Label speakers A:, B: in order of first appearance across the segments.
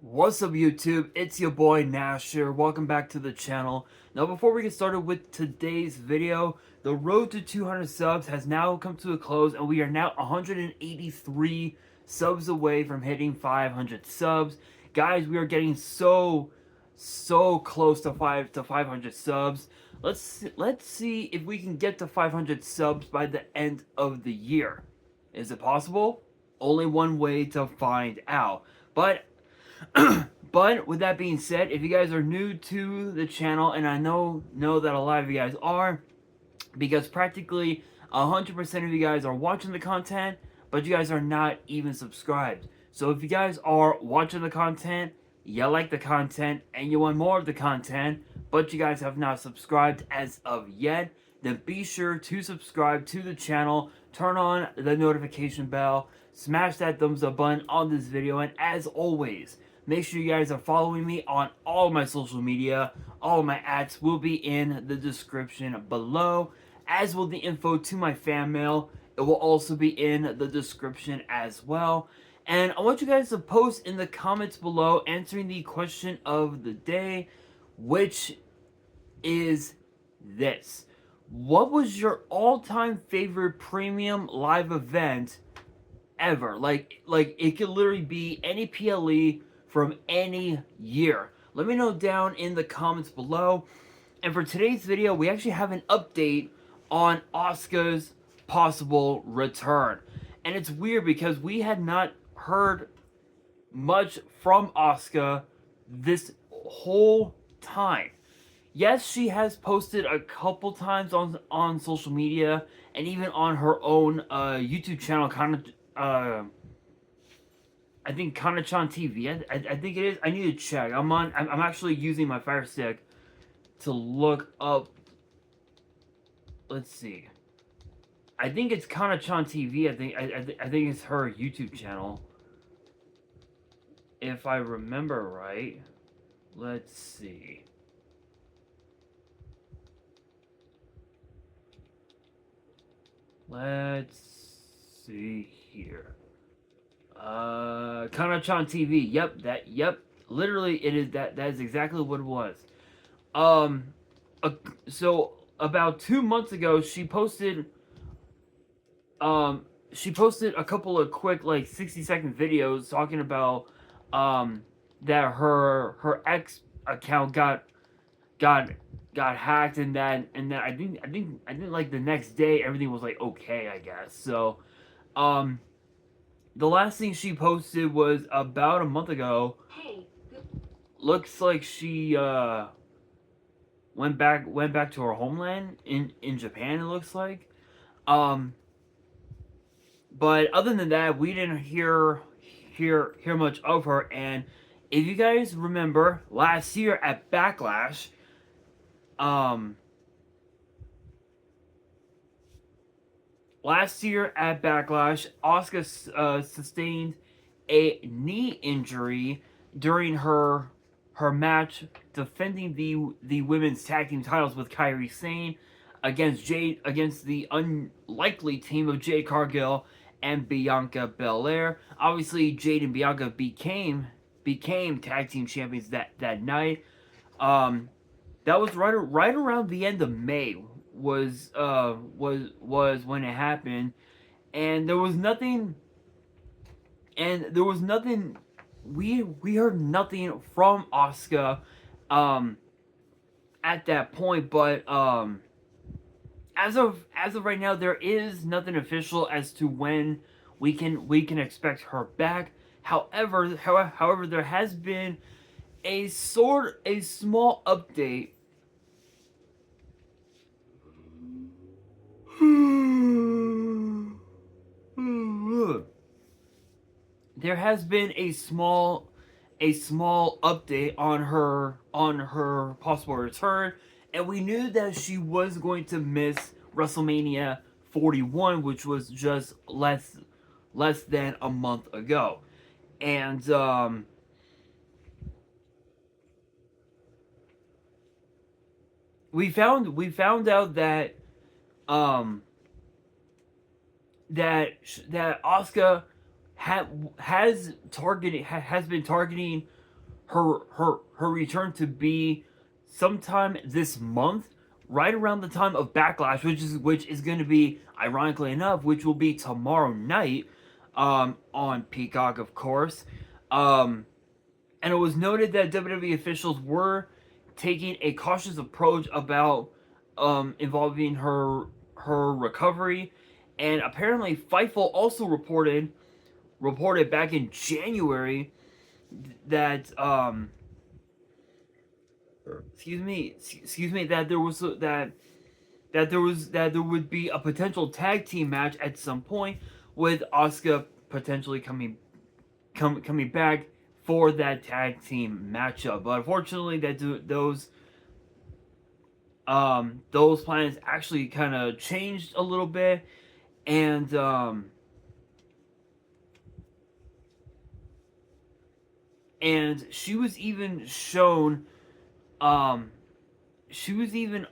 A: What's up YouTube, it's your boy Nash here, welcome back to the channel. Now before we get started with today's video, the road to 200 subs has now come to a close and we are now 183 subs away from hitting 500 subs. Guys, we are getting so close to 500 subs. Let's see if we can get to 500 subs by the end of the year. Is it possible? Only one way to find out. But with that being said, if you guys are new to the channel, and I know that a lot of you guys are, because practically 100% of you guys are watching the content, but you guys are not even subscribed. So if you guys are watching the content, you like the content, and you want more of the content, but you guys have not subscribed as of yet, then be sure to subscribe to the channel, turn on the notification bell, smash that thumbs up button on this video, and as always, make sure you guys are following me on all of my social media. All of my ads will be in the description below, as will the info to my fan mail. It will also be in the description as well. And I want you guys to post in the comments below answering the question of the day, which is this. What was your all-time favorite premium live event ever? Like it could literally be any PLE from any year. Let me know down in the comments below. And for today's video, we actually have an update on Asuka's possible return. And it's weird because we had not heard much from Asuka this whole time. Yes, she has posted a couple times on social media and even on her own YouTube channel, I think Kanachan TV. I think it is. I need to check. I'm actually using my Fire Stick to look up. Let's see. I think it's Kanachan TV. I think it's her YouTube channel. If I remember right. Let's see. Let's see here. Kanachan TV. Yep. Literally, it is that. That is exactly what it was. So about 2 months ago, she posted a couple of quick, like, 60-second videos talking about, that her ex account got hacked, and that I think like the next day everything was like okay, I guess. So, the last thing she posted was about a month ago. Looks like she went back to her homeland in Japan. It looks like. But other than that, we didn't hear much of her. And if you guys remember last year at Backlash, Asuka sustained a knee injury during her match defending the women's tag team titles with Kairi Sane against the unlikely team of Jade Cargill and Bianca Belair. Obviously, Jade and Bianca became tag team champions that night. That was right around the end of May was when it happened, and there was nothing. We heard nothing from Asuka at that point, but as of right now, there is nothing official as to when we can expect her back. However, there has been a small update. There has been a small update on her possible return, and we knew that she was going to miss WrestleMania 41, which was just less than a month ago. And we found out that that Asuka has been targeting her return to be sometime this month, right around the time of Backlash, which is going to be, ironically enough, which will be tomorrow night, on Peacock, of course. And it was noted that WWE officials were taking a cautious approach about involving her recovery, and apparently Fightful also reported back in January that excuse me, that there would be a potential tag team match at some point, with Asuka potentially coming back for that tag team matchup. But unfortunately, those plans actually kind of changed a little bit, and she was even shown, she was even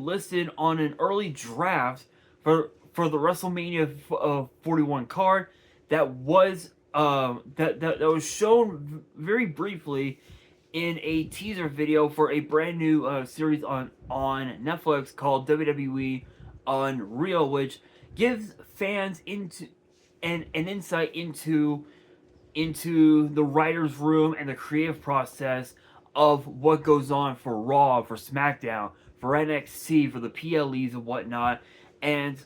A: listed on an early draft for the WrestleMania 41 card that was that was shown very briefly in a teaser video for a brand new series on Netflix called WWE Unreal, which gives fans into an insight into the writer's room and the creative process of what goes on for Raw, for SmackDown, for NXT, for the PLEs and whatnot. And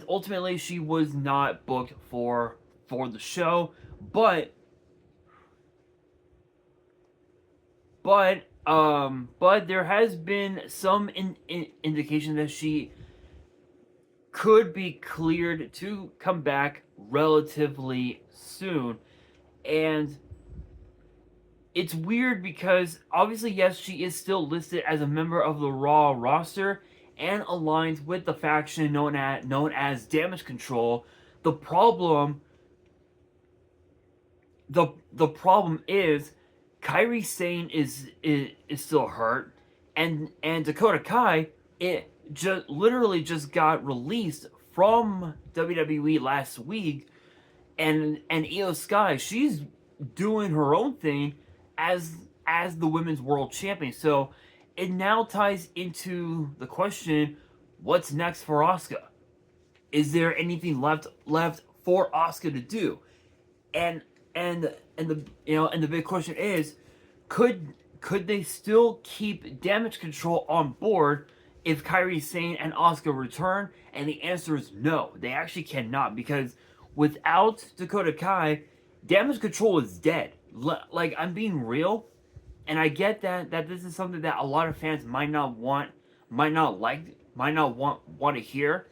A: ultimately she was not booked for the show, but there has been some indication that she could be cleared to come back relatively soon. And it's weird because obviously, yes, she is still listed as a member of the Raw roster and aligns with the faction known as Damage Control. The problem is Kairi Sane is still hurt, and Dakota Kai literally just got released from WWE last week, and Io Sky, she's doing her own thing as the women's world champion. So it now ties into the question, what's next for Asuka? Is there anything left for Asuka to do? And the big question is, could they still keep Damage Control on board if Kairi Sane and Asuka return? And the answer is no. They actually cannot, because without Dakota Kai, Damage Control is dead. Like, I'm being real, and I get that this is something that a lot of fans might not want to hear,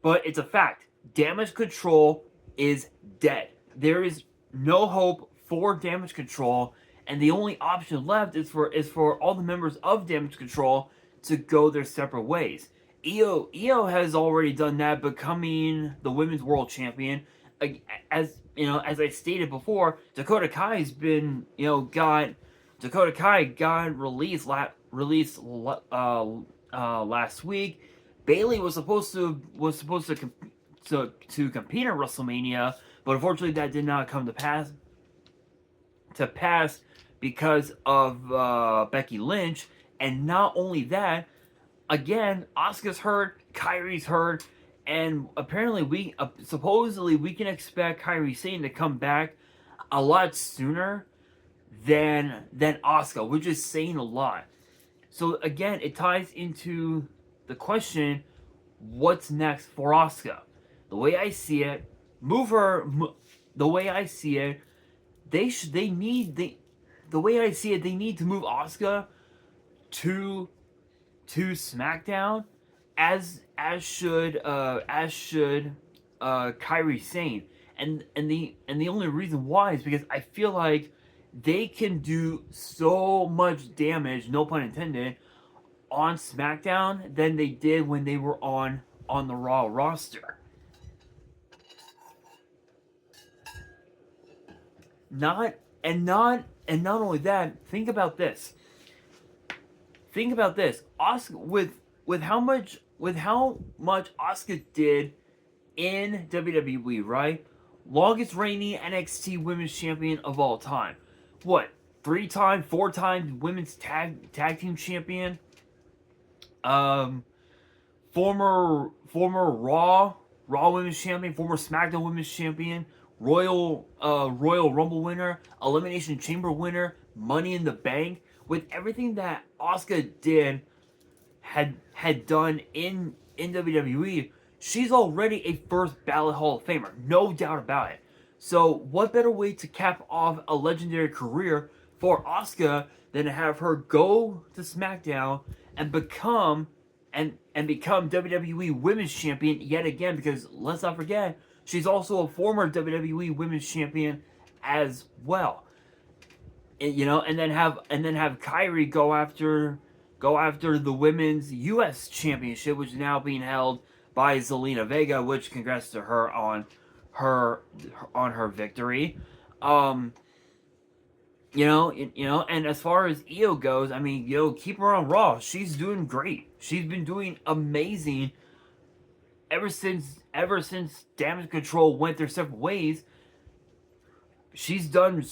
A: but it's a fact. Damage Control is dead. There is no hope for Damage Control, and the only option left is for all the members of Damage Control to go their separate ways. Io has already done that, becoming the women's world champion. As I stated before, Dakota Kai's been Dakota Kai got released last week. Bayley was supposed to compete at WrestleMania, but unfortunately that did not come to pass because of Becky Lynch. And not only that, again, Asuka's hurt, Kairi's hurt, and apparently supposedly we can expect Kairi Sane to come back a lot sooner than Asuka, which is saying a lot. So again, it ties into the question, what's next for Asuka? The way I see it, they need to move Asuka to SmackDown, as should Kairi Sane, and the only reason why is because I feel like they can do so much damage, no pun intended, on SmackDown than they did when they were on the Raw roster. Not only that, think about this. Asuka, with how much Asuka did in WWE, right? longest reigning NXT Women's Champion of all time. What? 3-time, 4-time Women's Tag Team Champion. Former Raw Women's Champion, former SmackDown Women's Champion, Royal Rumble winner, Elimination Chamber winner, Money in the Bank. With everything that Asuka had done in WWE, she's already a first ballot Hall of Famer, no doubt about it. So what better way to cap off a legendary career for Asuka than to have her go to SmackDown and become WWE Women's Champion yet again? Because let's not forget, she's also a former WWE Women's Champion as well. And then have Kyrie go after the Women's U.S. Championship, which is now being held by Zelina Vega. Which congrats to her on her victory. And as far as Io goes, I mean, keep her on Raw. She's doing great. She's been doing amazing ever since Damage Control went their separate ways. She's done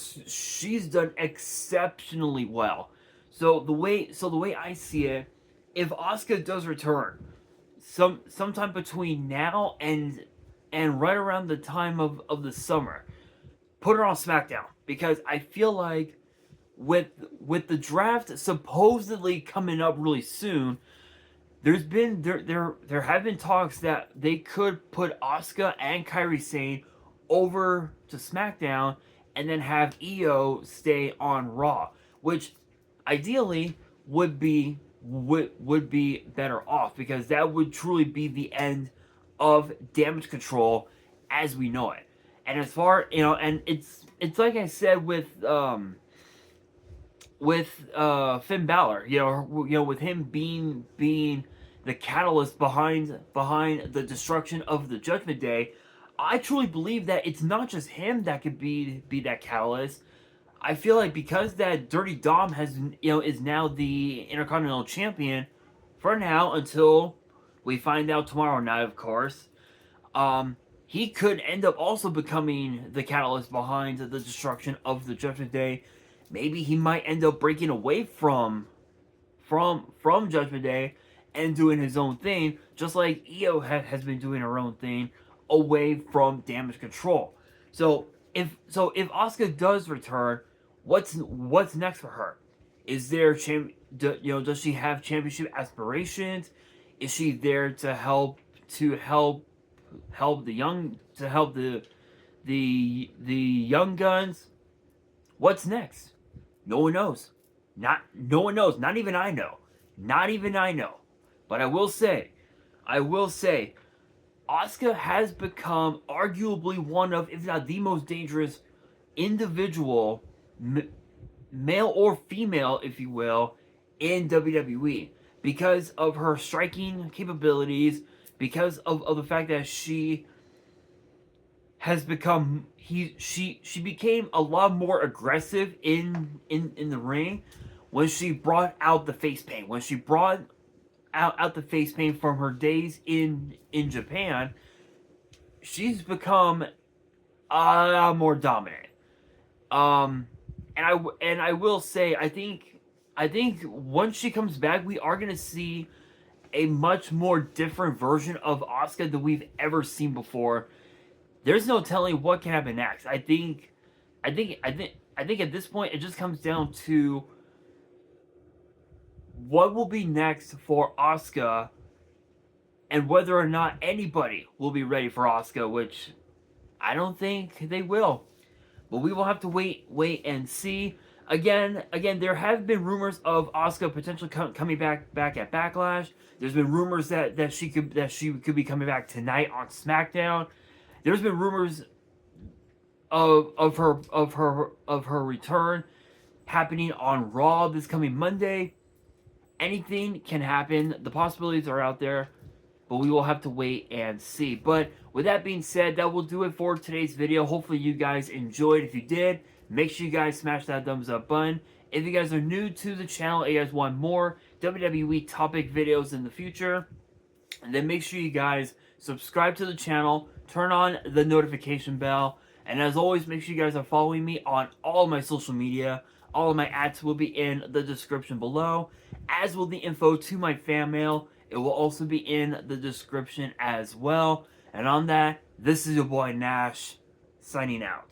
A: exceptionally well. So the way I see it, if Asuka does return, sometime between now and right around the time of the summer, put her on SmackDown, because I feel like with the draft supposedly coming up really soon, there have been talks that they could put Asuka and Kairi Sane over to SmackDown and then have Io stay on Raw, which ideally would be better off, because that would truly be the end of Damage Control as we know it. And as far, and it's like I said with Finn Balor, with him being the catalyst behind the destruction of the Judgment Day. I truly believe that it's not just him that could be that catalyst. I feel like because that Dirty Dom is now the Intercontinental Champion for now, until we find out tomorrow night, of course. He could end up also becoming the catalyst behind the destruction of the Judgment Day. Maybe he might end up breaking away from Judgment Day and doing his own thing, just like Io has been doing her own thing away from Damage Control. So if Asuka does return, what's next for her? Is there does she have championship aspirations? Is she there to help the young guns? What's next? No one knows. No one knows. Not even I know. But I will say, Asuka has become arguably one of, if not the most dangerous individual, male or female, if you will, in WWE, because of her striking capabilities, because of the fact that she has become she became a lot more aggressive in the ring when she brought out the face paint. When she brought out the face paint from her days in Japan, she's become a lot more dominant. And I will say, I think once she comes back, we are gonna see a much more different version of Asuka than we've ever seen before. There's no telling what can happen next. I think at this point it just comes down to what will be next for Asuka, and whether or not anybody will be ready for Asuka, which I don't think they will. But we will have to wait and see. Again, there have been rumors of Asuka potentially coming back at Backlash. There's been rumors that she could be coming back tonight on SmackDown. There's been rumors of her return happening on Raw this coming Monday. Anything can happen. The possibilities are out there, but we will have to wait and see. But with that being said, that will do it for today's video. Hopefully you guys enjoyed. If you did, make sure you guys smash that thumbs up button. If you guys are new to the channel and you guys want more WWE topic videos in the future, then make sure you guys subscribe to the channel, turn on the notification bell, and as always, make sure you guys are following me on all my social media. All of my ads will be in the description below, as will the info to my fan mail. It will also be in the description as well. And on that, this is your boy Nash, signing out.